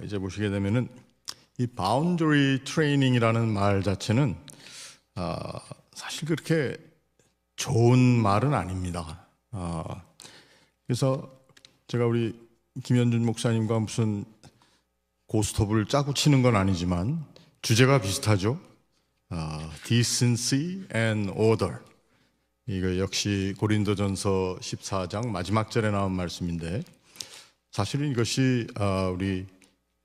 이제 보시게 되면은 이 바운더리 트레이닝이라는 말 자체는 사실 그렇게 좋은 말은 아닙니다. 그래서 제가 우리 김현준 목사님과 무슨 고스톱을 짜고 치는 건 아니지만 주제가 비슷하죠. Decency and Order. 이거 역시 고린도전서 14장 마지막 절에 나온 말씀인데, 사실은 이것이 우리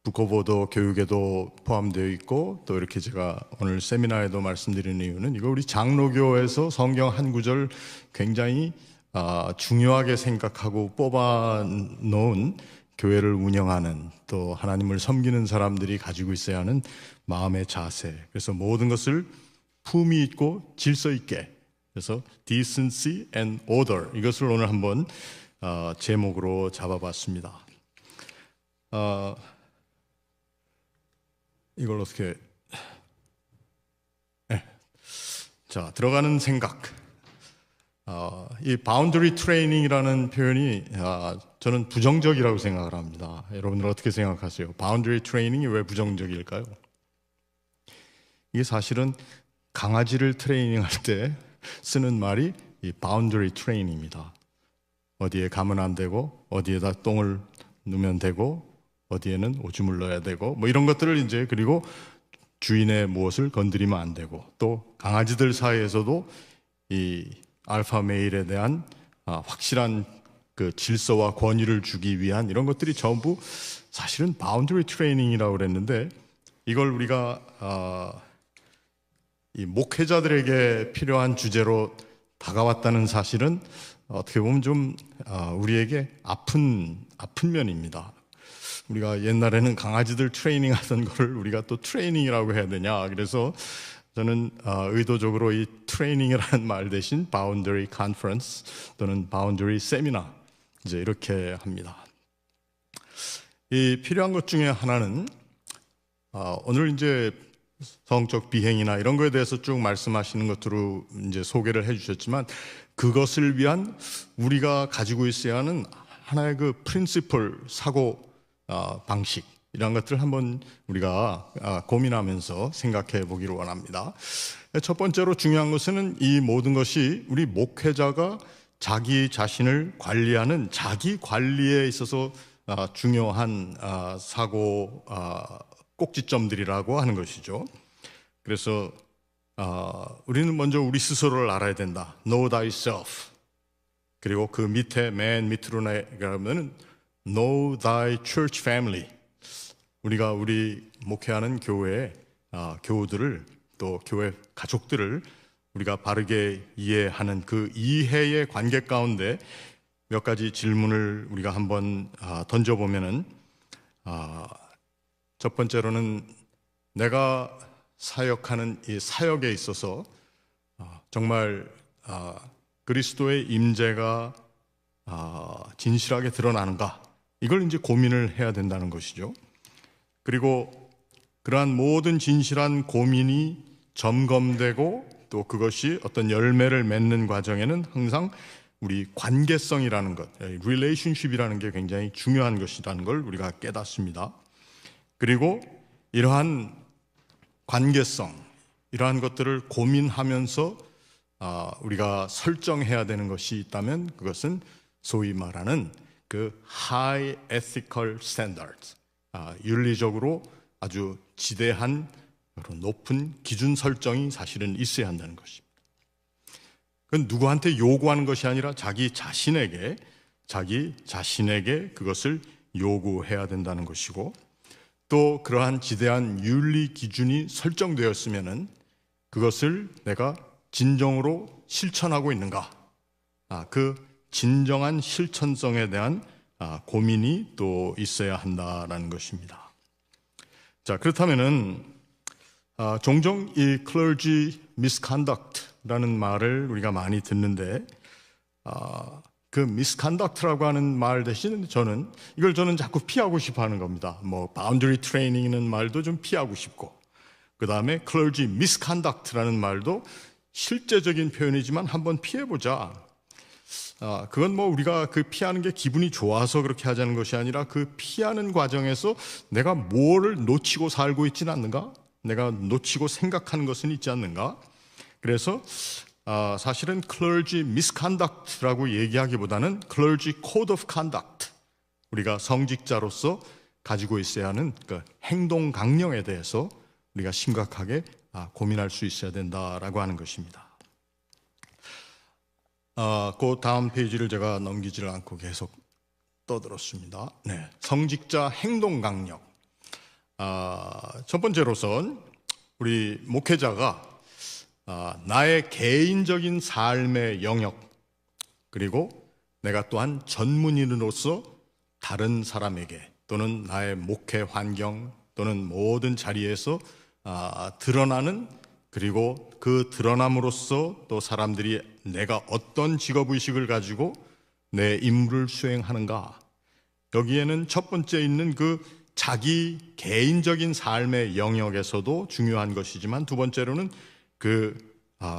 북어보도 교육에도 포함되어 있고, 또 이렇게 제가 오늘 세미나에도 말씀드리는 이유는, 이거 우리 장로교에서 성경 한 구절 굉장히 중요하게 생각하고 뽑아 놓은 교회를 운영하는, 또 하나님을 섬기는 사람들이 가지고 있어야 하는 마음의 자세. 그래서 모든 것을 품위 있고 질서 있게, 그래서 decency and order, 이것을 오늘 한번 제목으로 잡아봤습니다. 이걸 어떻게 자, 들어가는 생각. 이 바운더리 트레이닝이라는 표현이 저는 부정적이라고 생각을 합니다. 여러분들 어떻게 생각하세요? 바운더리 트레이닝이 왜 부정적일까요? 이게 사실은 강아지를 트레이닝할 때 쓰는 말이 이 바운더리 트레이닝입니다. 어디에 가면 안 되고, 어디에다 똥을 넣으면 되고, 어디에는 오줌을 넣어야 되고, 뭐 이런 것들을 이제, 그리고 주인의 무엇을 건드리면 안 되고, 또 강아지들 사이에서도 이 알파 메일에 대한 확실한 그 질서와 권위를 주기 위한 이런 것들이 전부 사실은 바운더리 트레이닝이라고 그랬는데, 이걸 우리가 이 목회자들에게 필요한 주제로 다가왔다는 사실은 어떻게 보면 좀 우리에게 아픈 면입니다. 우리가 옛날에는 강아지들 트레이닝 하던 거를 우리가 또 트레이닝이라고 해야 되냐, 그래서 저는 의도적으로 이 트레이닝이라는 말 대신 바운더리 컨퍼런스 또는 바운더리 세미나 이제 이렇게 합니다. 이 필요한 것 중에 하나는 오늘 이제 성적 비행이나 이런 거에 대해서 쭉 말씀하시는 것으로 이제 소개를 해주셨지만, 그것을 위한 우리가 가지고 있어야 하는 하나의 그 프린시플, 사고 방식, 이런 것들을 한번 우리가 고민하면서 생각해 보기를 원합니다. 첫 번째로 중요한 것은 이 모든 것이 우리 목회자가 자기 자신을 관리하는 자기 관리에 있어서 중요한 사고 꼭지점들이라고 하는 것이죠. 그래서 우리는 먼저 우리 스스로를 알아야 된다. Know thyself. 그리고 그 밑에 맨 밑으로 가면 Know thy church family. 우리가 우리 목회하는 교회의 교우들을, 또 교회 가족들을 우리가 바르게 이해하는 그 이해의 관계 가운데 몇 가지 질문을 우리가 한번 던져보면은, 첫 번째로는 내가 사역하는 이 사역에 있어서 정말 그리스도의 임재가 진실하게 드러나는가, 이걸 이제 고민을 해야 된다는 것이죠. 그리고 그러한 모든 진실한 고민이 점검되고, 또 그것이 어떤 열매를 맺는 과정에는 항상 우리 관계성이라는 것, relationship이라는 게 굉장히 중요한 것이라는 걸 우리가 깨닫습니다. 그리고 이러한 관계성, 이러한 것들을 고민하면서 우리가 설정해야 되는 것이 있다면, 그것은 소위 말하는 그 high ethical standards, 윤리적으로 아주 지대한 높은 기준 설정이 사실은 있어야 한다는 것입니다. 그건 누구한테 요구하는 것이 아니라 자기 자신에게 그것을 요구해야 된다는 것이고, 또 그러한 지대한 윤리 기준이 설정되었으면은 그것을 내가 진정으로 실천하고 있는가, 그 진정한 실천성에 대한 고민이 또 있어야 한다라는 것입니다. 자, 그렇다면은 종종 이 clergy misconduct라는 말을 우리가 많이 듣는데, 그 misconduct라고 하는 말 대신 저는 자꾸 피하고 싶어 하는 겁니다. 뭐 boundary training이라는 말도 좀 피하고 싶고, 그 다음에 clergy misconduct라는 말도 실제적인 표현이지만 한번 피해보자. 그건 뭐 우리가 그 피하는 게 기분이 좋아서 그렇게 하자는 것이 아니라 그 피하는 과정에서 내가 뭐를 놓치고 살고 있지는 않는가? 내가 놓치고 생각하는 것은 있지 않는가? 그래서 사실은 clergy misconduct라고 얘기하기보다는 clergy code of conduct, 우리가 성직자로서 가지고 있어야 하는 그 행동 강령에 대해서 우리가 심각하게 고민할 수 있어야 된다라고 하는 것입니다. 그 다음 페이지를 제가 넘기지를 않고 계속 떠들었습니다. 네, 성직자 행동 강령. 첫 번째로선 우리 목회자가 나의 개인적인 삶의 영역, 그리고 내가 또한 전문인으로서 다른 사람에게 또는 나의 목회 환경 또는 모든 자리에서 드러나는, 그리고 그 드러남으로써 또 사람들이 내가 어떤 직업의식을 가지고 내 임무를 수행하는가, 여기에는 첫 번째 있는 그 자기 개인적인 삶의 영역에서도 중요한 것이지만, 두 번째로는 그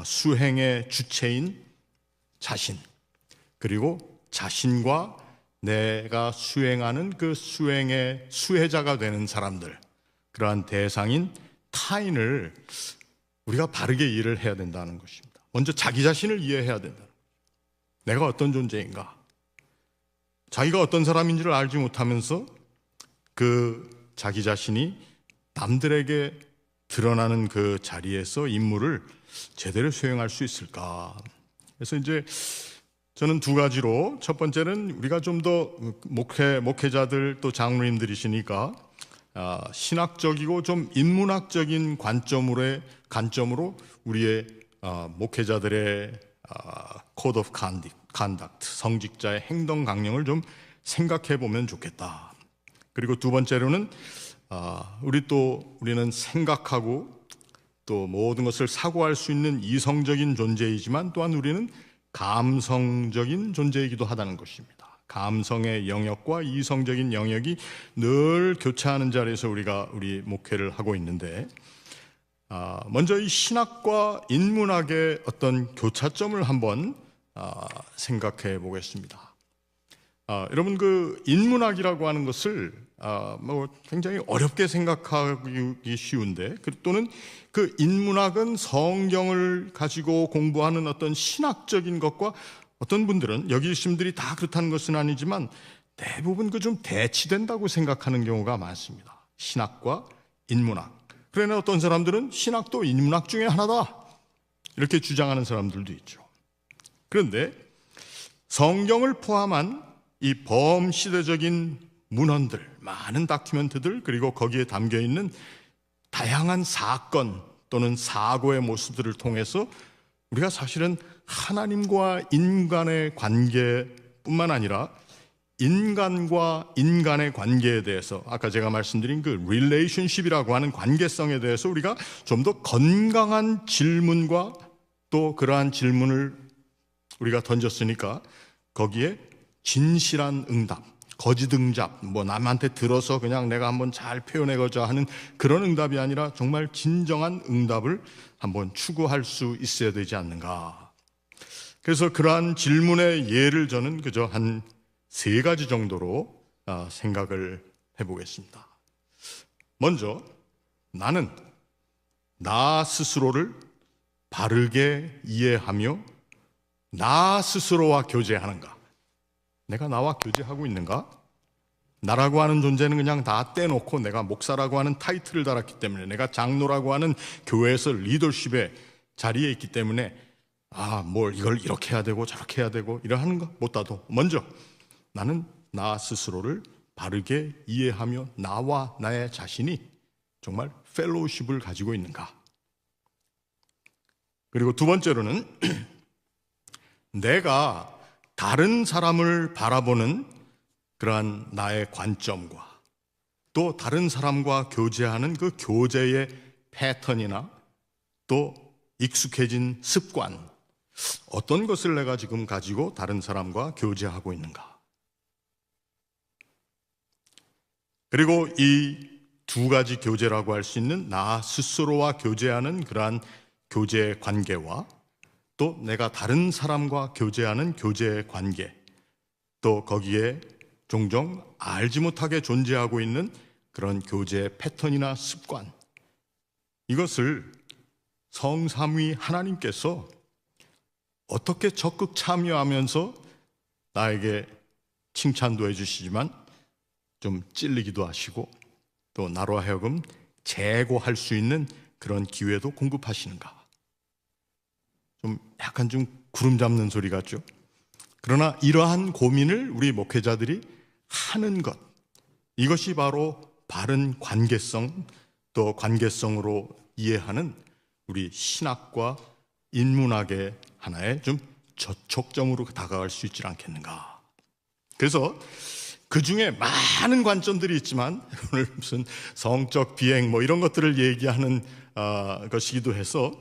수행의 주체인 자신, 그리고 자신과 내가 수행하는 그 수행의 수혜자가 되는 사람들, 그러한 대상인 타인을 우리가 바르게 이해를 해야 된다는 것입니다. 먼저 자기 자신을 이해해야 된다. 내가 어떤 존재인가? 자기가 어떤 사람인지를 알지 못하면서 그 자기 자신이 남들에게 드러나는 그 자리에서 임무를 제대로 수행할 수 있을까? 그래서 이제 저는 두 가지로, 첫 번째는 우리가 좀 더 목회자들 또 장로님들이시니까 신학적이고 좀 인문학적인 관점으로 우리의 목회자들의 Code of Conduct, 성직자의 행동 강령을 좀 생각해 보면 좋겠다. 그리고 두 번째로는 우리는 생각하고 또 모든 것을 사고할 수 있는 이성적인 존재이지만 또한 우리는 감성적인 존재이기도 하다는 것입니다. 감성의 영역과 이성적인 영역이 늘 교차하는 자리에서 우리 목회를 하고 있는데, 먼저 이 신학과 인문학의 어떤 교차점을 한번 생각해 보겠습니다. 여러분, 그 인문학이라고 하는 것을 굉장히 어렵게 생각하기 쉬운데, 또는 그 인문학은 성경을 가지고 공부하는 어떤 신학적인 것과, 어떤 분들은, 여기 계신 분들이 다 그렇다는 것은 아니지만 대부분 그 좀 대치된다고 생각하는 경우가 많습니다. 신학과 인문학. 그러나 어떤 사람들은 신학도 인문학 중에 하나다, 이렇게 주장하는 사람들도 있죠. 그런데 성경을 포함한 이 범시대적인 문헌들, 많은 다큐멘트들, 그리고 거기에 담겨있는 다양한 사건 또는 사고의 모습들을 통해서 우리가 사실은 하나님과 인간의 관계뿐만 아니라 인간과 인간의 관계에 대해서, 아까 제가 말씀드린 그 relationship이라고 하는 관계성에 대해서 우리가 좀 더 건강한 질문과 또 그러한 질문을 우리가 던졌으니까 거기에 진실한 응답, 거짓 응답, 남한테 들어서 그냥 내가 한번 잘 표현해보자 하는 그런 응답이 아니라 정말 진정한 응답을 한번 추구할 수 있어야 되지 않는가. 그래서 그러한 질문의 예를 저는 그저 한 3가지 정도로 생각을 해보겠습니다. 먼저, 나는 나 스스로를 바르게 이해하며 나 스스로와 교제하는가? 내가 나와 교제하고 있는가? 나라고 하는 존재는 그냥 다 떼놓고 내가 목사라고 하는 타이틀을 달았기 때문에, 내가 장로라고 하는 교회에서 리더십의 자리에 있기 때문에 이걸 이렇게 해야 되고 저렇게 해야 되고 이러하는 것보다도 먼저 나는 나 스스로를 바르게 이해하며 나와 나의 자신이 정말 펠로우십을 가지고 있는가? 그리고 두 번째로는 내가 다른 사람을 바라보는 그러한 나의 관점과 또 다른 사람과 교제하는 그 교제의 패턴이나 또 익숙해진 습관, 어떤 것을 내가 지금 가지고 다른 사람과 교제하고 있는가? 그리고 이 2가지 교제라고 할 수 있는 나 스스로와 교제하는 그러한 교제 관계와 또 내가 다른 사람과 교제하는 교제 관계, 또 거기에 종종 알지 못하게 존재하고 있는 그런 교제 패턴이나 습관, 이것을 성삼위 하나님께서 어떻게 적극 참여하면서 나에게 칭찬도 해주시지만 좀 찔리기도 하시고 또 나로 하여금 재고할 수 있는 그런 기회도 공급하시는가? 좀 약간 좀 구름 잡는 소리 같죠? 그러나 이러한 고민을 우리 목회자들이 하는 것, 이것이 바로 바른 관계성, 또 관계성으로 이해하는 우리 신학과 인문학의 하나의 좀 저촉점으로 다가갈 수 있지 않겠는가. 그래서 그 중에 많은 관점들이 있지만 오늘 무슨 성적 비행 뭐 이런 것들을 얘기하는 것이기도 해서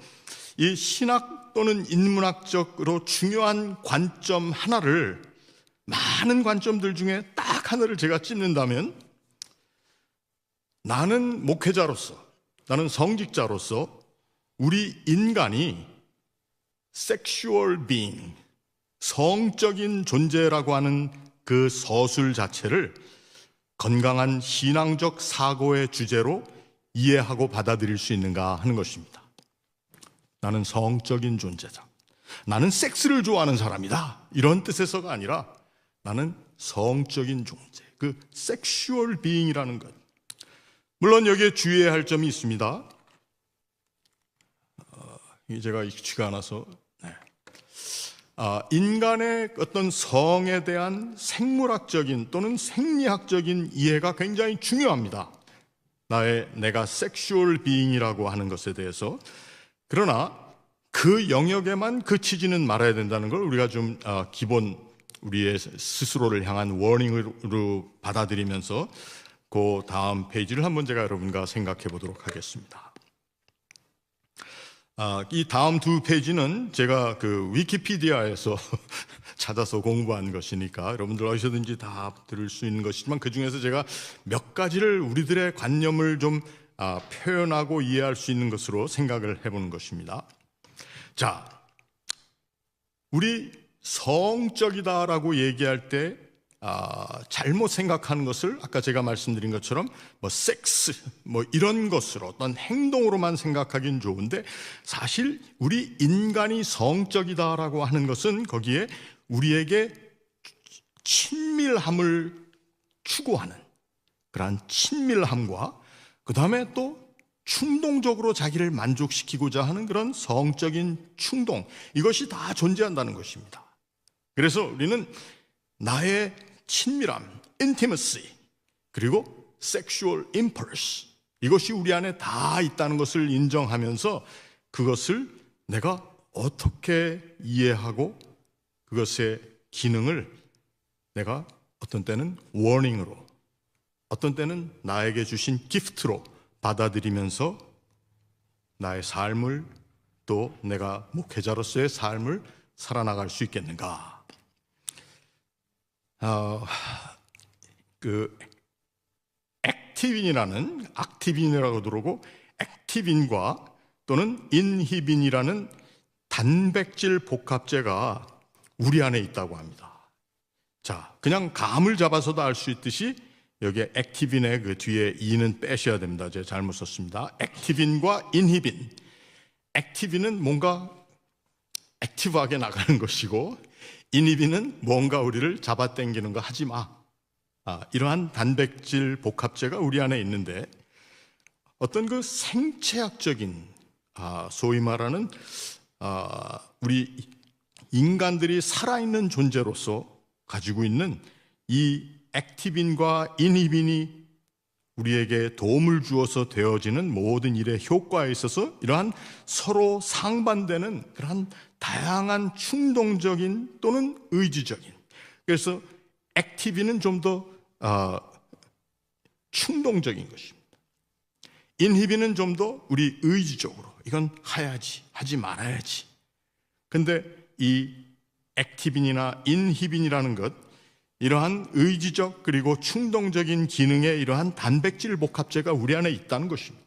이 신학 또는 인문학적으로 중요한 관점 하나를, 많은 관점들 중에 딱 하나를 제가 찝는다면, 나는 목회자로서, 나는 성직자로서 우리 인간이 섹슈얼 비잉, 성적인 존재라고 하는 그 서술 자체를 건강한 신앙적 사고의 주제로 이해하고 받아들일 수 있는가 하는 것입니다. 나는 성적인 존재다, 나는 섹스를 좋아하는 사람이다, 이런 뜻에서가 아니라 나는 성적인 존재, 그 섹슈얼 비잉이라는 것. 물론 여기에 주의해야 할 점이 있습니다. 제가 익숙치가 않아서 인간의 어떤 성에 대한 생물학적인 또는 생리학적인 이해가 굉장히 중요합니다. 내가 섹슈얼 비잉이라고 하는 것에 대해서. 그러나 그 영역에만 그치지는 말아야 된다는 걸 우리가 좀 기본 우리의 스스로를 향한 워닝으로 받아들이면서 그 다음 페이지를 한번 제가 여러분과 생각해 보도록 하겠습니다. 이 다음 두 페이지는 제가 그 위키피디아에서 찾아서 공부한 것이니까 여러분들 어디서든지 다 들을 수 있는 것이지만, 그 중에서 제가 몇 가지를 우리들의 관념을 좀 표현하고 이해할 수 있는 것으로 생각을 해보는 것입니다. 자, 우리 성적이다라고 얘기할 때 잘못 생각하는 것을 아까 제가 말씀드린 것처럼 뭐 섹스 뭐 이런 것으로 어떤 행동으로만 생각하긴 좋은데, 사실 우리 인간이 성적이다라고 하는 것은 거기에 우리에게 친밀함을 추구하는 그러한 친밀함과 그 다음에 또 충동적으로 자기를 만족시키고자 하는 그런 성적인 충동, 이것이 다 존재한다는 것입니다. 그래서 우리는 나의 친밀함, intimacy, 그리고 sexual impulse, 이것이 우리 안에 다 있다는 것을 인정하면서 그것을 내가 어떻게 이해하고 그것의 기능을 내가 어떤 때는 워닝으로, 어떤 때는 나에게 주신 기프트로 받아들이면서 나의 삶을, 또 내가 목회자로서의 삶을 살아나갈 수 있겠는가. 그 액티빈이라고 그러고 액티빈과 또는 인히빈이라는 단백질 복합제가 우리 안에 있다고 합니다. 자, 그냥 감을 잡아서도 알 수 있듯이 여기에 액티빈의 그 뒤에 E는 빼셔야 됩니다. 제가 잘못 썼습니다. 액티빈과 인히빈. 액티빈은 뭔가 액티브하게 나가는 것이고, 인히빈은 뭔가 우리를 잡아당기는 거 하지 마. 이러한 단백질 복합제가 우리 안에 있는데, 어떤 그 생체학적인 소위 말하는 우리 인간들이 살아있는 존재로서 가지고 있는 이 액티빈과 인히빈이 우리에게 도움을 주어서 되어지는 모든 일의 효과에 있어서 이러한 서로 상반되는 그러한 다양한 충동적인 또는 의지적인, 그래서 액티빈은 좀 더 충동적인 것입니다. 인히빈은 좀 더 우리 의지적으로 이건 해야지, 하지 말아야지. 근데 이 액티빈이나 인히빈이라는 것, 이러한 의지적 그리고 충동적인 기능의 이러한 단백질 복합제가 우리 안에 있다는 것입니다.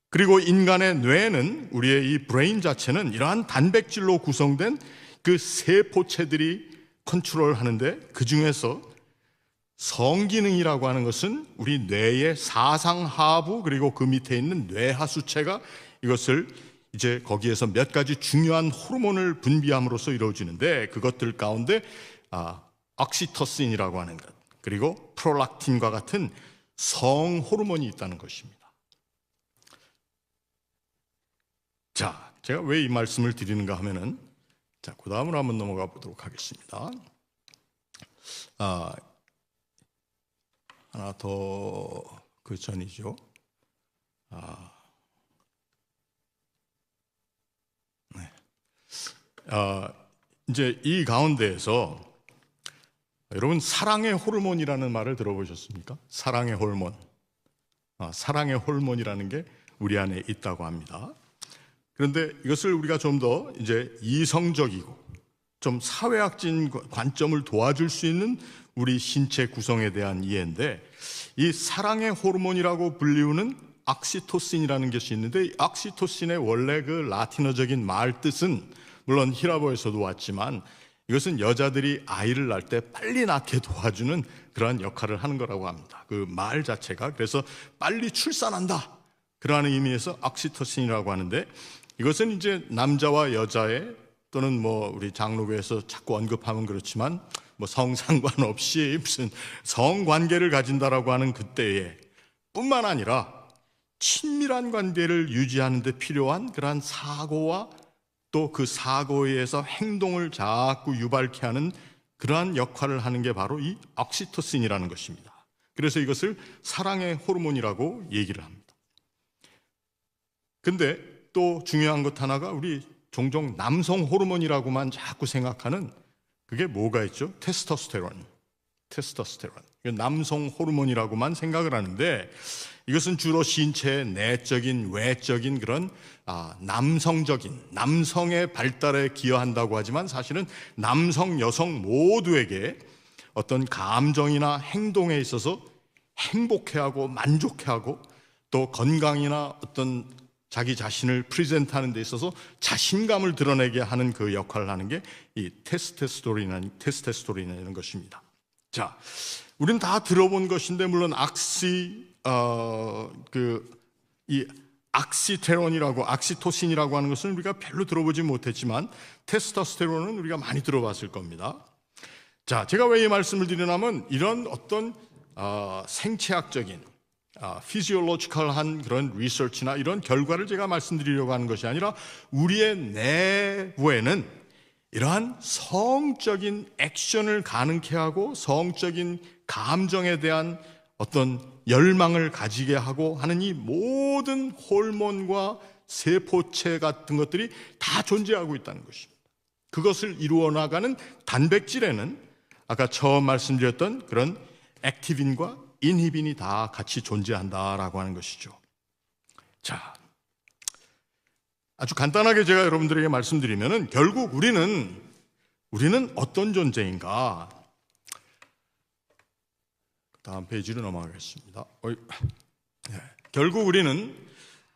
그리고 인간의 뇌는, 우리의 이 브레인 자체는 이러한 단백질로 구성된 그 세포체들이 컨트롤하는데, 그 중에서 성기능이라고 하는 것은 우리 뇌의 사상하부 그리고 그 밑에 있는 뇌하수체가 이것을 이제 거기에서 몇 가지 중요한 호르몬을 분비함으로써 이루어지는데, 그것들 가운데 옥시토신이라고 하는 것, 그리고 프롤락틴과 같은 성 호르몬이 있다는 것입니다. 자, 제가 왜 이 말씀을 드리는가 하면은, 자, 그 다음으로 한번 넘어가 보도록 하겠습니다. 하나 더 그 전이죠. 네. 이제 이 가운데에서 여러분, 사랑의 호르몬이라는 말을 들어보셨습니까? 사랑의 호르몬. 사랑의 호르몬이라는 게 우리 안에 있다고 합니다. 그런데 이것을 우리가 좀 더 이제 이성적이고 좀 사회학적인 관점을 도와줄 수 있는 우리 신체 구성에 대한 이해인데, 이 사랑의 호르몬이라고 불리우는 옥시토신이라는 것이 있는데, 이 옥시토신의 원래 그 라틴어적인 말 뜻은 물론 히라보에서도 왔지만, 이것은 여자들이 아이를 낳을 때 빨리 낳게 도와주는 그러한 역할을 하는 거라고 합니다. 그 말 자체가. 그래서 빨리 출산한다, 그러한 의미에서 옥시토신이라고 하는데, 이것은 이제 남자와 여자의, 또는 뭐 우리 장로교에서 자꾸 언급하면 그렇지만 뭐 성상관없이 무슨 성관계를 가진다라고 하는 그때에 뿐만 아니라 친밀한 관계를 유지하는 데 필요한 그러한 사고와 또 그 사고에 의해서 행동을 자꾸 유발케 하는 그러한 역할을 하는 게 바로 이 옥시토신이라는 것입니다. 그래서 이것을 사랑의 호르몬이라고 얘기를 합니다. 근데 또 중요한 것 하나가, 우리 종종 남성 호르몬이라고만 자꾸 생각하는 그게 뭐가 있죠? 테스토스테론. 남성 호르몬이라고만 생각을 하는데, 이것은 주로 신체의 내적인, 외적인 그런 남성적인, 남성의 발달에 기여한다고 하지만, 사실은 남성, 여성 모두에게 어떤 감정이나 행동에 있어서 행복해하고 만족해하고, 또 건강이나 어떤 자기 자신을 프리젠트하는 데 있어서 자신감을 드러내게 하는 그 역할을 하는 게 이 테스토스테론이라는 것입니다. 자, 우리는 다 들어본 것인데, 물론 이 옥시테론이라고, 옥시토신이라고 하는 것은 우리가 별로 들어보지 못했지만, 테스토스테론은 우리가 많이 들어봤을 겁니다. 자, 제가 왜 이 말씀을 드리냐면, 이런 어떤 생체학적인 피지올로지컬한 그런 리서치나 이런 결과를 제가 말씀드리려고 하는 것이 아니라, 우리의 내부에는 이러한 성적인 액션을 가능케 하고 성적인 감정에 대한 어떤 열망을 가지게 하고 하는 이 모든 호르몬과 세포체 같은 것들이 다 존재하고 있다는 것입니다. 그것을 이루어 나가는 단백질에는 아까 처음 말씀드렸던 그런 액티빈과 인히빈이 다 같이 존재한다라고 하는 것이죠. 자, 아주 간단하게 제가 여러분들에게 말씀드리면은, 결국 우리는 어떤 존재인가? 다음 페이지로 넘어가겠습니다. 결국 우리는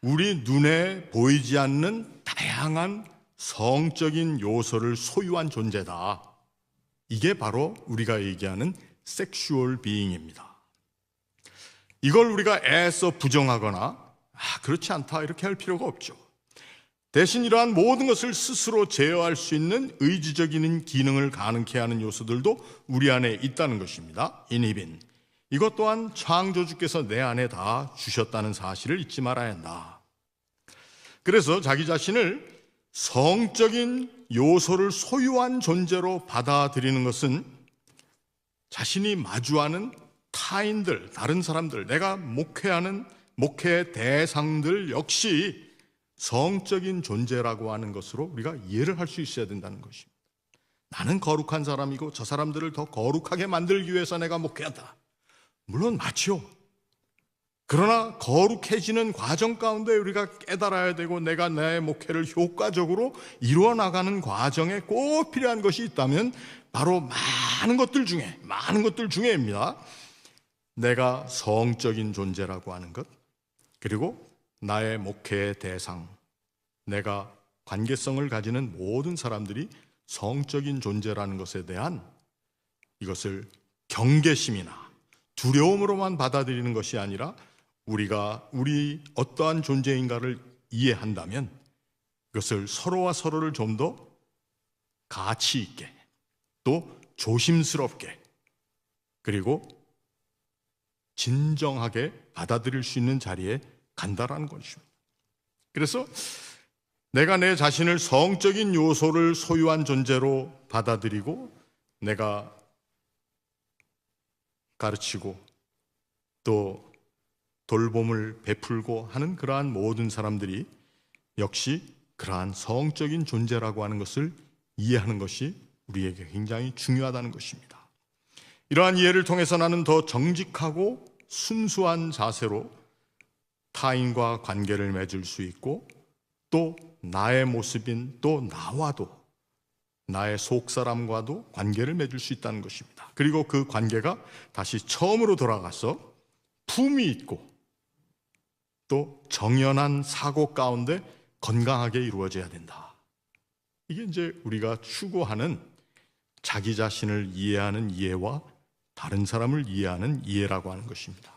우리 눈에 보이지 않는 다양한 성적인 요소를 소유한 존재다. 이게 바로 우리가 얘기하는 섹슈얼 비잉입니다. 이걸 우리가 애써 부정하거나 그렇지 않다 이렇게 할 필요가 없죠. 대신 이러한 모든 것을 스스로 제어할 수 있는 의지적인 기능을 가능케 하는 요소들도 우리 안에 있다는 것입니다. 인히빈. 이것 또한 창조주께서 내 안에 다 주셨다는 사실을 잊지 말아야 한다. 그래서 자기 자신을 성적인 요소를 소유한 존재로 받아들이는 것은 자신이 마주하는 타인들, 다른 사람들, 내가 목회하는 목회 대상들 역시 성적인 존재라고 하는 것으로 우리가 이해를 할 수 있어야 된다는 것입니다. 나는 거룩한 사람이고 저 사람들을 더 거룩하게 만들기 위해서 내가 목회한다. 물론 맞죠. 그러나 거룩해지는 과정 가운데 우리가 깨달아야 되고, 내가 내 목회를 효과적으로 이루어 나가는 과정에 꼭 필요한 것이 있다면 바로 많은 것들 중에입니다. 내가 성적인 존재라고 하는 것, 그리고 나의 목회의 대상, 내가 관계성을 가지는 모든 사람들이 성적인 존재라는 것에 대한 이것을 경계심이나 두려움으로만 받아들이는 것이 아니라 우리가 우리 어떠한 존재인가를 이해한다면 그것을 서로와 서로를 좀 더 가치 있게 또 조심스럽게 그리고 진정하게 받아들일 수 있는 자리에 간다라는 것입니다. 그래서 내가 내 자신을 성적인 요소를 소유한 존재로 받아들이고 내가 가르치고 또 돌봄을 베풀고 하는 그러한 모든 사람들이 역시 그러한 성적인 존재라고 하는 것을 이해하는 것이 우리에게 굉장히 중요하다는 것입니다. 이러한 이해를 통해서 나는 더 정직하고 순수한 자세로 타인과 관계를 맺을 수 있고 또 나의 모습인 또 나와도 나의 속사람과도 관계를 맺을 수 있다는 것입니다. 그리고 그 관계가 다시 처음으로 돌아가서 품위 있고 또 정연한 사고 가운데 건강하게 이루어져야 된다. 이게 이제 우리가 추구하는 자기 자신을 이해하는 이해와 다른 사람을 이해하는 이해라고 하는 것입니다.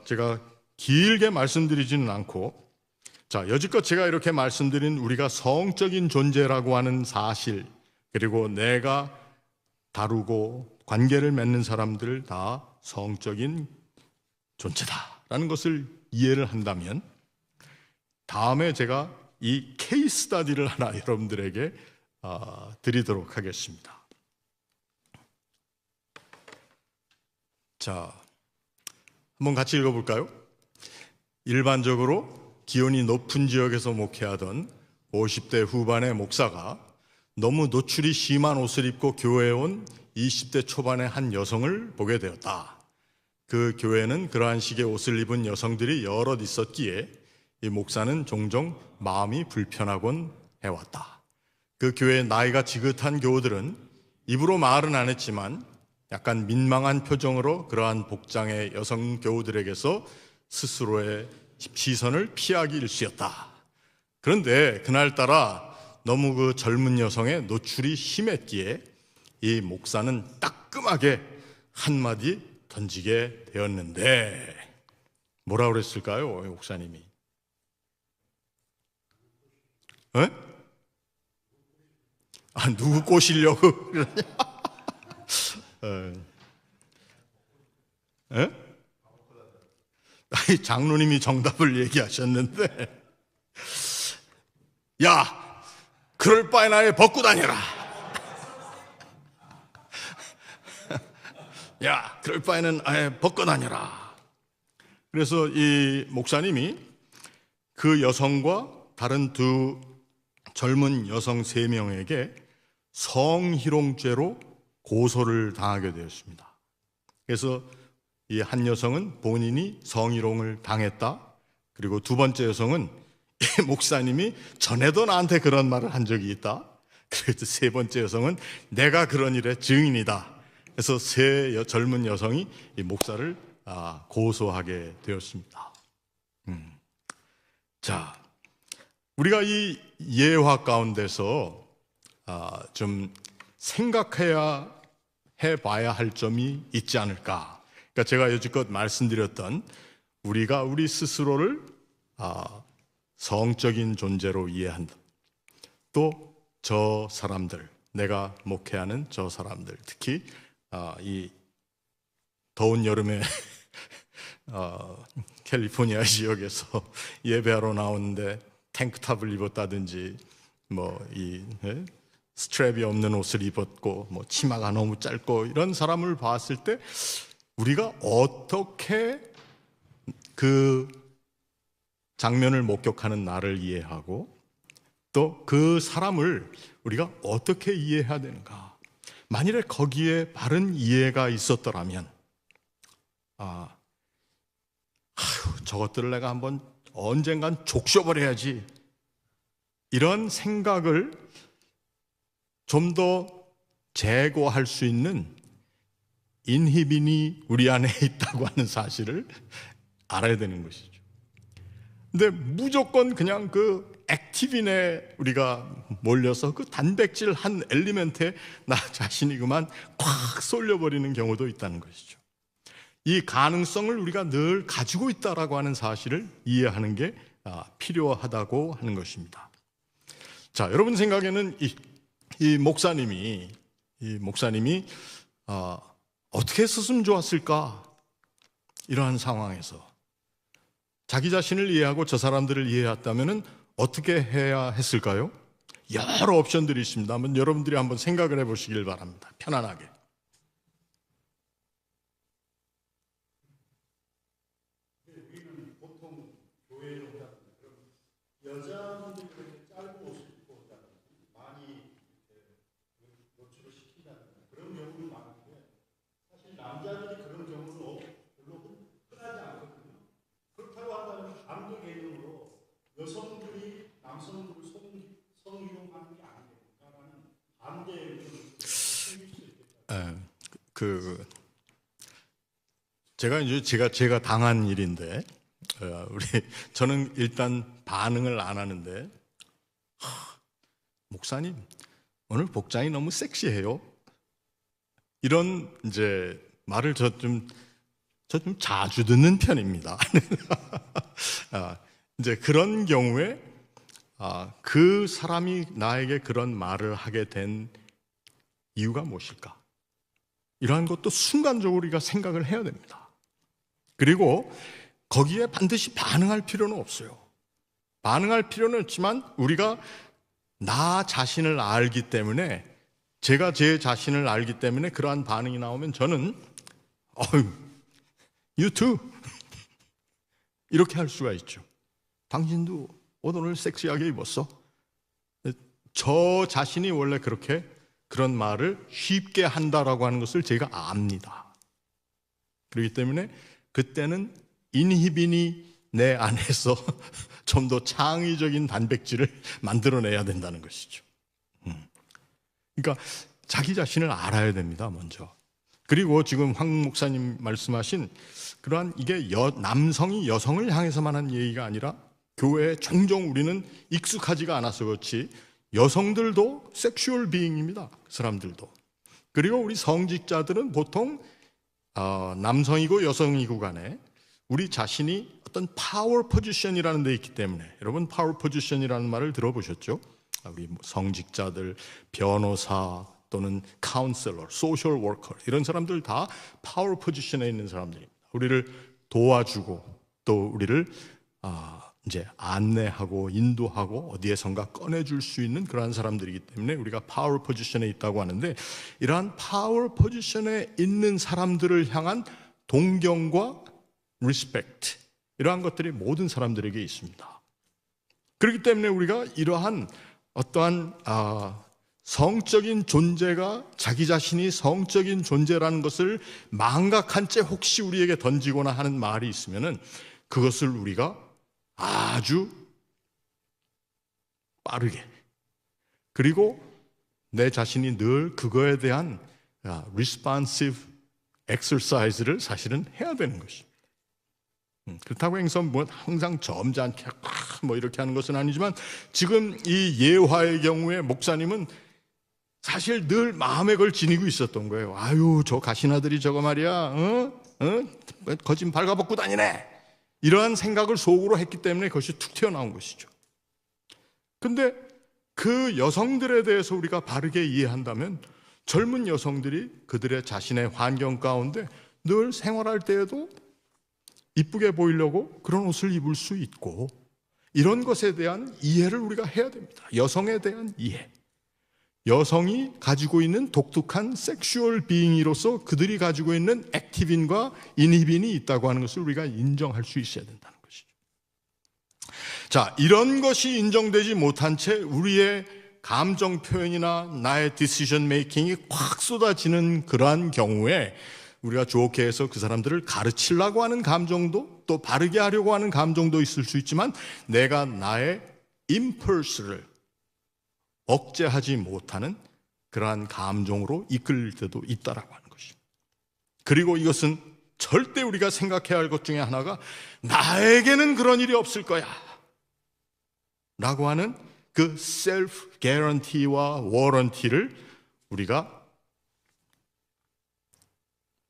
제가 길게 말씀드리지는 않고 여지껏 제가 이렇게 말씀드린 우리가 성적인 존재라고 하는 사실 그리고 내가 다루고 관계를 맺는 사람들 다 성적인 존재다라는 것을 이해를 한다면 다음에 제가 이 케이스 스터디를 하나 여러분들에게 드리도록 하겠습니다. 자, 한번 같이 읽어볼까요? 일반적으로 기온이 높은 지역에서 목회하던 50대 후반의 목사가 너무 노출이 심한 옷을 입고 교회에 온 20대 초반의 한 여성을 보게 되었다. 그 교회는 그러한 식의 옷을 입은 여성들이 여럿 있었기에 이 목사는 종종 마음이 불편하곤 해왔다. 그 교회의 나이가 지긋한 교우들은 입으로 말은 안 했지만 약간 민망한 표정으로 그러한 복장의 여성 교우들에게서 스스로의 시선을 피하기 일쑤였다. 그런데 그날따라 너무 그 젊은 여성의 노출이 심했기에 이 목사는 따끔하게 한마디 던지게 되었는데 뭐라 그랬을까요? 목사님이 누구 꼬시려고 그러냐? 장로님이 정답을 얘기하셨는데 야, 그럴 바에는 아예 벗고 다녀라. 야, 그럴 바에는 아예 벗고 다녀라. 그래서 이 목사님이 그 여성과 다른 두 젊은 여성 3명에게 성희롱죄로 고소를 당하게 되었습니다. 그래서 이 한 여성은 본인이 성희롱을 당했다. 그리고 두 번째 여성은 이 목사님이 전에도 나한테 그런 말을 한 적이 있다. 그래서 세 번째 여성은 내가 그런 일의 증인이다. 그래서 세 젊은 여성이 이 목사를 고소하게 되었습니다. 자, 우리가 이 예화 가운데서 좀 생각해야 해봐야 할 점이 있지 않을까. 그러니까 제가 여지껏 말씀드렸던 우리가 우리 스스로를 성적인 존재로 이해한다. 또 저 사람들, 내가 목회하는 저 사람들, 특히 이 더운 여름에 캘리포니아 지역에서 예배하러 나오는데 탱크탑을 입었다든지 이 스트랩이 없는 옷을 입었고 치마가 너무 짧고 이런 사람을 봤을 때 우리가 어떻게 그 장면을 목격하는 나를 이해하고 또 그 사람을 우리가 어떻게 이해해야 되는가. 만일에 거기에 바른 이해가 있었더라면 저것들을 내가 한번 언젠간 족셔버려야지, 이런 생각을 좀 더 제거할 수 있는 인히빈이 우리 안에 있다고 하는 사실을 알아야 되는 것이죠. 근데 무조건 그냥 그 액티빈에 우리가 몰려서 그 단백질 한 엘리멘트에 나 자신이 그만 콱 쏠려버리는 경우도 있다는 것이죠. 이 가능성을 우리가 늘 가지고 있다라고 하는 사실을 이해하는 게 필요하다고 하는 것입니다. 자, 여러분 생각에는 이 목사님이 어떻게 했었으면 좋았을까? 이러한 상황에서 자기 자신을 이해하고 저 사람들을 이해했다면 어떻게 해야 했을까요? 여러 옵션들이 있습니다. 한번 여러분들이 한번 생각을 해보시길 바랍니다. 편안하게. 우리는 보통 교회에 여자분들이 그렇게 짧은 옷을 입고 많이 노출을 시킨다는 그런 경우는 많은데 사실 남자들이 그런 경우는 별로 흔하지 않거든요. 그렇다고 한다면 반대 개념으로 여성들이 남성들을 성희롱하는 게 아니겠다라는 반대 의견이 생길 수 있겠다. 제가 당한 일인데 저는 일단 반응을 안 하는데 목사님 오늘 복장이 너무 섹시해요. 이런 이제 말을 저 좀 자주 듣는 편입니다. 이제 그런 경우에 그 사람이 나에게 그런 말을 하게 된 이유가 무엇일까? 이러한 것도 순간적으로 우리가 생각을 해야 됩니다. 그리고 거기에 반드시 반응할 필요는 없어요. 반응할 필요는 없지만 우리가 나 자신을 알기 때문에 제가 제 자신을 알기 때문에 그러한 반응이 나오면 저는 You too 이렇게 할 수가 있죠. 당신도 옷 오늘 섹시하게 입었어. 저 자신이 원래 그렇게 그런 말을 쉽게 한다라고 하는 것을 제가 압니다. 그렇기 때문에 그때는 인히빈이 내 안에서 좀 더 창의적인 단백질을 만들어내야 된다는 것이죠. 그러니까 자기 자신을 알아야 됩니다, 먼저. 그리고 지금 황 목사님 말씀하신 그러한 이게 남성이 여성을 향해서만 한 얘기가 아니라 교회에 종종 우리는 익숙하지가 않아서 그렇지 여성들도 섹슈얼 비잉입니다. 그 사람들도. 그리고 우리 성직자들은 보통 남성이고 여성이고 간에 우리 자신이 어떤 파워 포지션이라는 데 있기 때문에 여러분 파워 포지션이라는 말을 들어보셨죠? 우리 성직자들, 변호사 또는 카운셀러, 소셜 워커 이런 사람들 다 파워 포지션에 있는 사람들입니다. 우리를 도와주고 또 우리를 이제 안내하고 인도하고 어디에선가 꺼내줄 수 있는 그러한 사람들이기 때문에 우리가 파워 포지션에 있다고 하는데 이러한 파워 포지션에 있는 사람들을 향한 동경과 리스펙트 이러한 것들이 모든 사람들에게 있습니다. 그렇기 때문에 우리가 이러한 어떠한 성적인 존재가 자기 자신이 성적인 존재라는 것을 망각한 채 혹시 우리에게 던지거나 하는 말이 있으면은 그것을 우리가 아주 빠르게 그리고 내 자신이 늘 그거에 대한 responsive exercise를 사실은 해야 되는 것입니다. 그렇다고 해서 뭐 항상 점잖게 뭐 이렇게 하는 것은 아니지만 지금 이 예화의 경우에 목사님은 사실 늘 마음에 그걸 지니고 있었던 거예요. 아유 저 가시나들이 저거 말이야 거짓 발가벗고 다니네 이러한 생각을 속으로 했기 때문에 그것이 툭 튀어나온 것이죠. 근데 그 여성들에 대해서 우리가 바르게 이해한다면 젊은 여성들이 그들의 자신의 환경 가운데 늘 생활할 때에도 이쁘게 보이려고 그런 옷을 입을 수 있고 이런 것에 대한 이해를 우리가 해야 됩니다. 여성에 대한 이해. 여성이 가지고 있는 독특한 섹슈얼 비잉이로서 그들이 가지고 있는 액티빈과 인히빈이 있다고 하는 것을 우리가 인정할 수 있어야 된다는 것이죠. 자, 이런 것이 인정되지 못한 채 우리의 감정 표현이나 나의 디시전 메이킹이 확 쏟아지는 그러한 경우에 우리가 좋게 해서 그 사람들을 가르치려고 하는 감정도 또 바르게 하려고 하는 감정도 있을 수 있지만 내가 나의 임펄스를 억제하지 못하는 그러한 감정으로 이끌릴 때도 있다라고 하는 것입니다. 그리고 이것은 절대 우리가 생각해야 할 것 중에 하나가 나에게는 그런 일이 없을 거야 라고 하는 그 셀프 개런티와 워런티를 우리가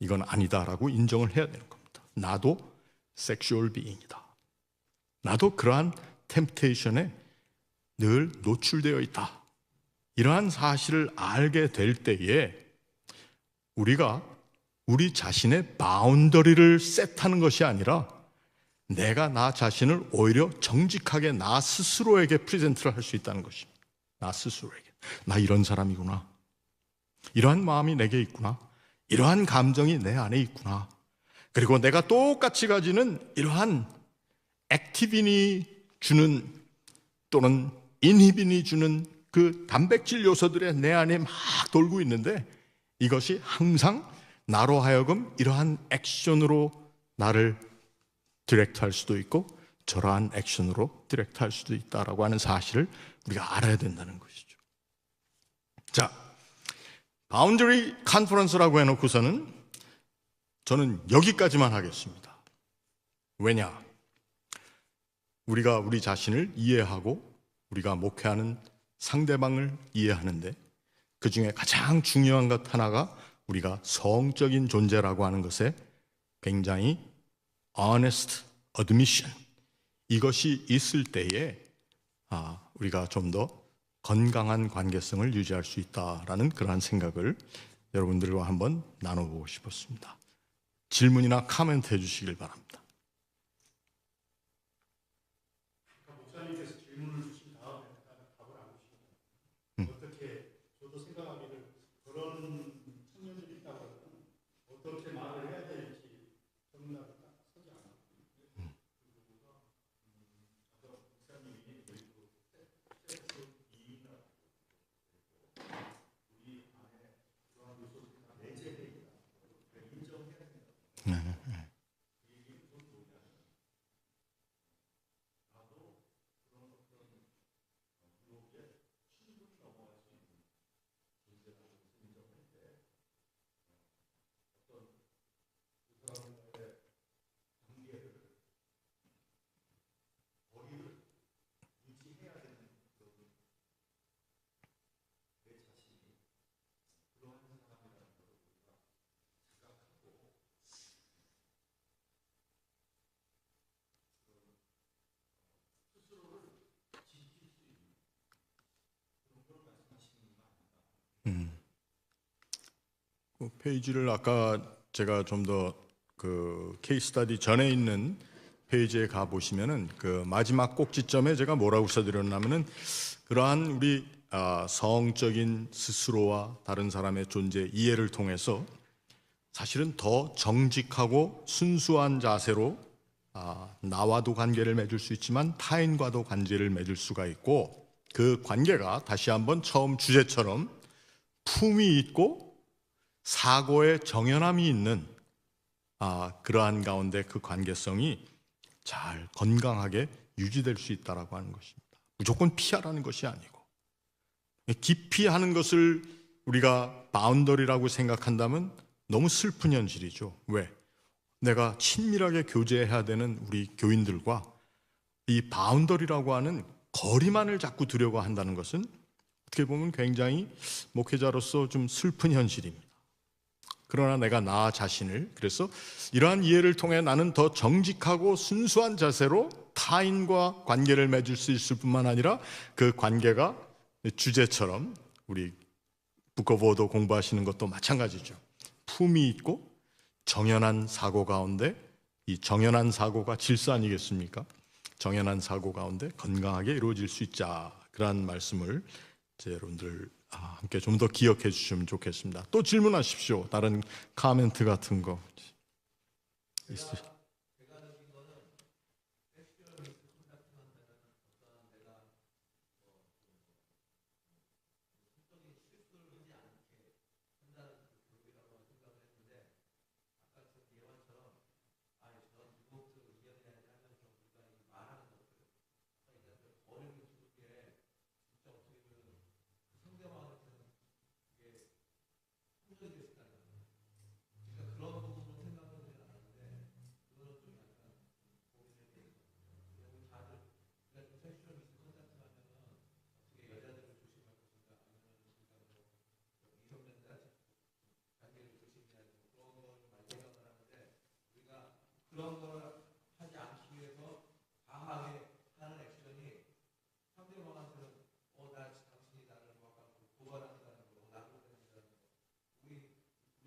이건 아니다라고 인정을 해야 되는 겁니다. 나도 섹슈얼 비잉이다. 나도 그러한 템프테이션에 늘 노출되어 있다. 이러한 사실을 알게 될 때에 우리가 우리 자신의 바운더리를 셋하는 것이 아니라 내가 나 자신을 오히려 정직하게 나 스스로에게 프레젠트를 할 수 있다는 것입니다. 나 스스로에게. 나 이런 사람이구나. 이러한 마음이 내게 있구나. 이러한 감정이 내 안에 있구나. 그리고 내가 똑같이 가지는 이러한 액티빈이 주는 또는 인히빈이 주는 그 단백질 요소들이 내 안에 막 돌고 있는데 이것이 항상 나로 하여금 이러한 액션으로 나를 디렉트할 수도 있고 저러한 액션으로 디렉트할 수도 있다라고 하는 사실을 우리가 알아야 된다는 것이죠. 자, 바운더리 컨퍼런스라고 해놓고서는 저는 여기까지만 하겠습니다. 왜냐? 우리가 우리 자신을 이해하고 우리가 목회하는 상대방을 이해하는데 그 중에 가장 중요한 것 하나가 우리가 성적인 존재라고 하는 것에 굉장히 honest admission 이것이 있을 때에 우리가 좀 더 건강한 관계성을 유지할 수 있다라는 그러한 생각을 여러분들과 한번 나눠보고 싶었습니다. 질문이나 코멘트 해주시길 바랍니다. 목사님께서 질문을 주신 다음에 답을 안 주시면 어떻게 저도 생각하기를 그런 청년들이 있다고 하면 어떻게 말을 해야 될지 정말 서지 않아요. 그 페이지를 아까 제가 좀 더 그 케이스 스터디 전에 있는 페이지에 가 보시면은 그 마지막 꼭지점에 제가 뭐라고 써드렸냐면은 그러한 우리 성적인 스스로와 다른 사람의 존재 이해를 통해서 사실은 더 정직하고 순수한 자세로 나와도 관계를 맺을 수 있지만 타인과도 관계를 맺을 수가 있고 그 관계가 다시 한번 처음 주제처럼 품이 있고 사고의 정연함이 있는 그러한 가운데 그 관계성이 잘 건강하게 유지될 수 있다라고 하는 것입니다. 무조건 피하라는 것이 아니고 깊이 하는 것을 우리가 바운더리라고 생각한다면 너무 슬픈 현실이죠. 왜? 내가 친밀하게 교제해야 되는 우리 교인들과 이 바운더리라고 하는 거리만을 자꾸 두려고 한다는 것은 어떻게 보면 굉장히 목회자로서 좀 슬픈 현실입니다. 그러나 내가 나 자신을 그래서 이러한 이해를 통해 나는 더 정직하고 순수한 자세로 타인과 관계를 맺을 수 있을 뿐만 아니라 그 관계가 주제처럼 우리 북어보도 공부하시는 것도 마찬가지죠. 품이 있고 정연한 사고 가운데 이 정연한 사고가 질서 아니겠습니까? 정연한 사고 가운데 건강하게 이루어질 수 있자 그런 말씀을 여러분들 함께 좀 더 기억해 주시면 좋겠습니다. 또 질문하십시오. 다른 코멘트 같은 거 있으시죠? 그런 거를 하지 않기 위해서 강하게 하는 액션이 상대방한테는 나 당신이 나를 막 고발한다는 거, 낙오된다는 거, 우리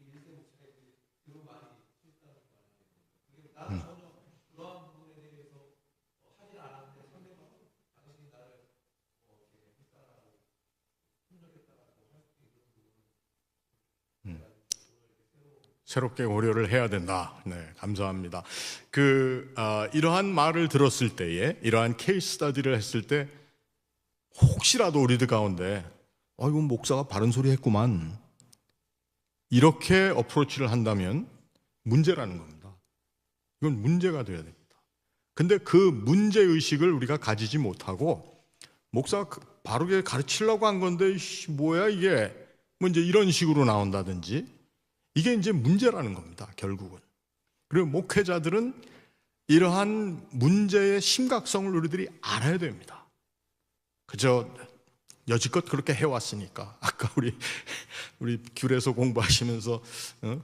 일대 목사님들이 그런 말이 싫다는 거 아니에요. 그게 나는 전혀 그러한 부분에 대해서 하진 않았는데 상대방은 당신이 나를 이렇게 했다라고 폭력했다라고 할 수 있는 부분은 새롭게 고려를 해야 된다. 네, 감사합니다. 이러한 말을 들었을 때에, 이러한 케이스 스터디를 했을 때, 혹시라도 우리들 가운데, 이건 목사가 바른 소리 했구만, 이렇게 어프로치를 한다면 문제라는 겁니다. 이건 문제가 돼야 됩니다. 근데 그 문제의식을 우리가 가지지 못하고, 목사가 바르게 가르치려고 한 건데, 뭐야 이게, 뭐 이제 이런 식으로 나온다든지, 이게 이제 문제라는 겁니다, 결국은. 그리고 목회자들은 이러한 문제의 심각성을 우리들이 알아야 됩니다. 그저 여지껏 그렇게 해왔으니까. 아까 우리 귤에서 공부하시면서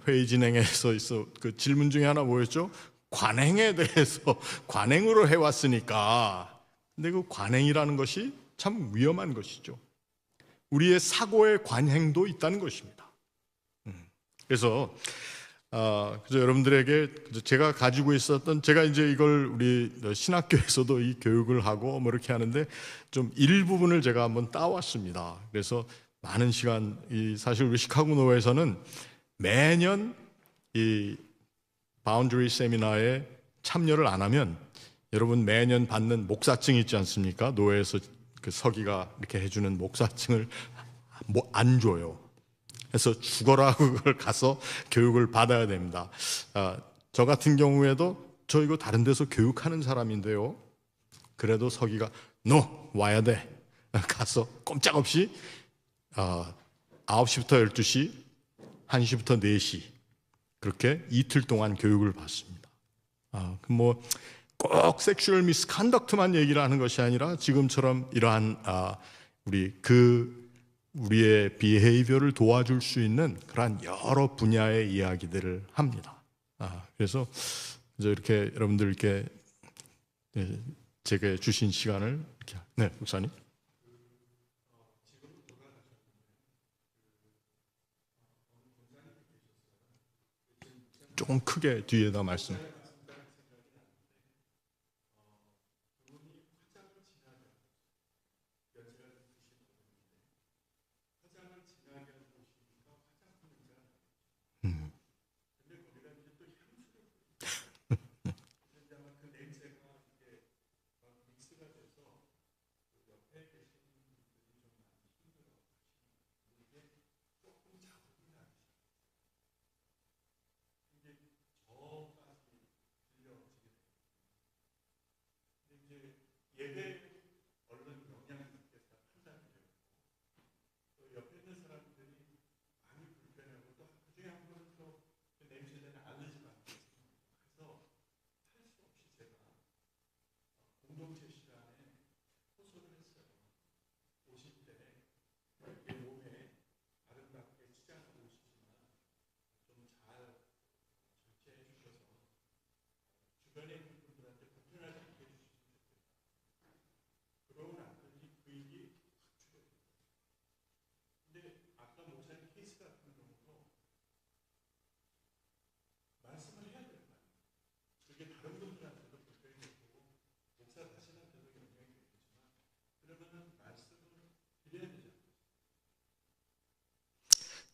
회의 진행에서 그 질문 중에 하나 뭐였죠? 관행에 대해서 관행으로 해왔으니까. 근데 그 관행이라는 것이 참 위험한 것이죠. 우리의 사고의 관행도 있다는 것입니다. 그래서 여러분들에게 제가 가지고 있었던, 제가 이제 이걸 우리 신학교에서도 이 교육을 하고 뭐 이렇게 하는데 좀 일부분을 제가 한번 따왔습니다. 그래서 많은 시간, 사실 우리 시카고 노회에서는 매년 이 바운더리 세미나에 참여를 안 하면 여러분 매년 받는 목사증 있지 않습니까? 노회에서 그 서기가 이렇게 해주는 목사증을 안 줘요. 그래서 죽어라 그걸 가서 교육을 받아야 됩니다. 저 같은 경우에도 저 이거 다른 데서 교육하는 사람인데요. 그래도 서기가 와야 돼. 가서 꼼짝없이 9시부터 12시, 1시부터 4시 그렇게 이틀 동안 교육을 받습니다. 꼭 섹슈얼 미스컨덕트만 얘기를 하는 것이 아니라 지금처럼 이러한 우리의 비헤이비어를 도와줄 수 있는 그러한 여러 분야의 이야기들을 합니다. 그래서 이렇게 여러분들께 제게 주신 시간을 이렇게, 네, 목사님. 조금 크게 뒤에다 말씀.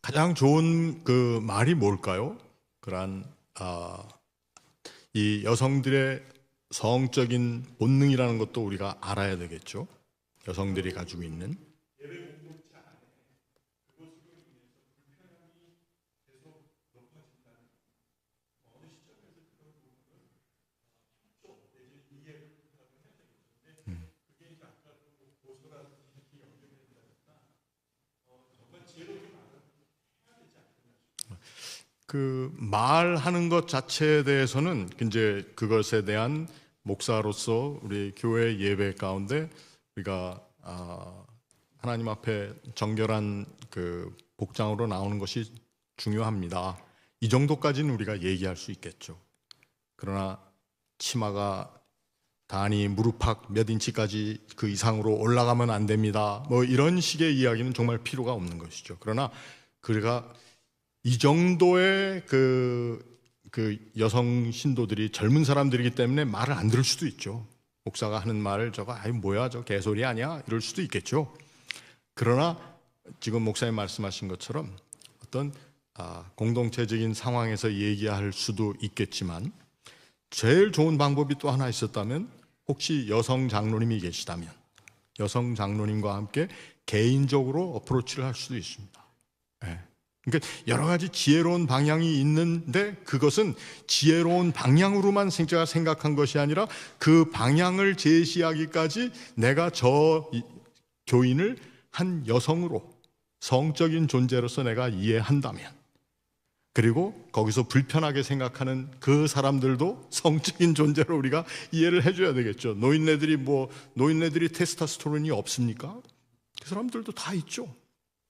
가장 좋은 그 말이 뭘까요? 이 여성들의 성적인 본능이라는 것도 우리가 알아야 되겠죠. 여성들이 가지고 있는. 그 말하는 것 자체에 대해서는 이제 그것에 대한 목사로서 우리 교회 예배 가운데 우리가 하나님 앞에 정결한 그 복장으로 나오는 것이 중요합니다. 이 정도까지는 우리가 얘기할 수 있겠죠. 그러나 치마가 단이 무릎팍 몇 인치까지 그 이상으로 올라가면 안 됩니다. 뭐 이런 식의 이야기는 정말 필요가 없는 것이죠. 그러나 그가 이 정도의 그 여성 신도들이 젊은 사람들이기 때문에 말을 안 들을 수도 있죠. 목사가 하는 말을 저거 아이 뭐야 저 개소리 아니야 이럴 수도 있겠죠. 그러나 지금 목사님 말씀하신 것처럼 어떤 공동체적인 상황에서 얘기할 수도 있겠지만 제일 좋은 방법이 또 하나 있었다면 혹시 여성 장로님이 계시다면 여성 장로님과 함께 개인적으로 어프로치를 할 수도 있습니다. 네. 그러니까 여러 가지 지혜로운 방향이 있는데 그것은 지혜로운 방향으로만 제가 생각한 것이 아니라 그 방향을 제시하기까지 내가 저 교인을 한 여성으로 성적인 존재로서 내가 이해한다면 그리고 거기서 불편하게 생각하는 그 사람들도 성적인 존재로 우리가 이해를 해줘야 되겠죠. 노인네들이 테스토스테론이 없습니까? 그 사람들도 다 있죠.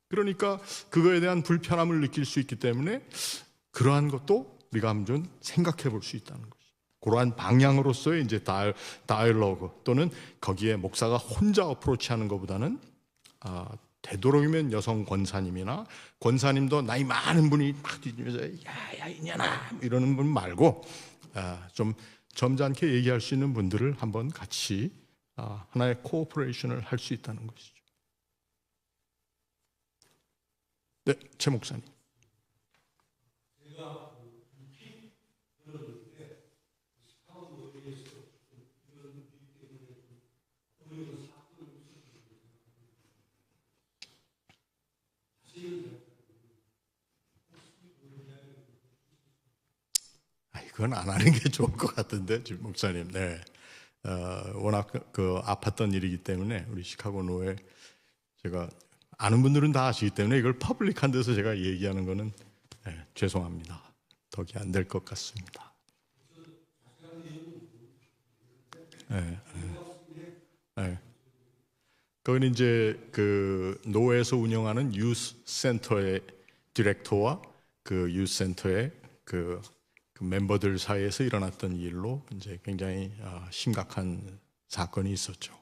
그러니까 그거에 대한 불편함을 느낄 수 있기 때문에 그러한 것도 우리가 한번 생각해 볼 수 있다는 거죠. 그러한 방향으로서의 이제 다이얼로그 또는 거기에 목사가 혼자 어프로치하는 것보다는 되도록이면 여성 권사님이나 권사님도 나이 많은 분이 막 뒤지면서 야야 이년아 이러는 분 말고 좀 점잖게 얘기할 수 있는 분들을 한번 같이 하나의 코오퍼레이션을 할 수 있다는 것이죠. 네, 최 목사님. 그건 안 하는 게 좋을 것 같은데, 지금 목사님. 네, 워낙 그 아팠던 일이기 때문에 우리 시카고 노회 제가 아는 분들은 다 아시기 때문에 이걸 퍼블릭한 데서 제가 얘기하는 거는 죄송합니다. 덕이 안 될 것 같습니다. 그건 이제 그 노회에서 운영하는 유스 센터의 디렉터와 그 유스 센터의 그 멤버들 사이에서 일어났던 일로 이제 굉장히 심각한 사건이 있었죠.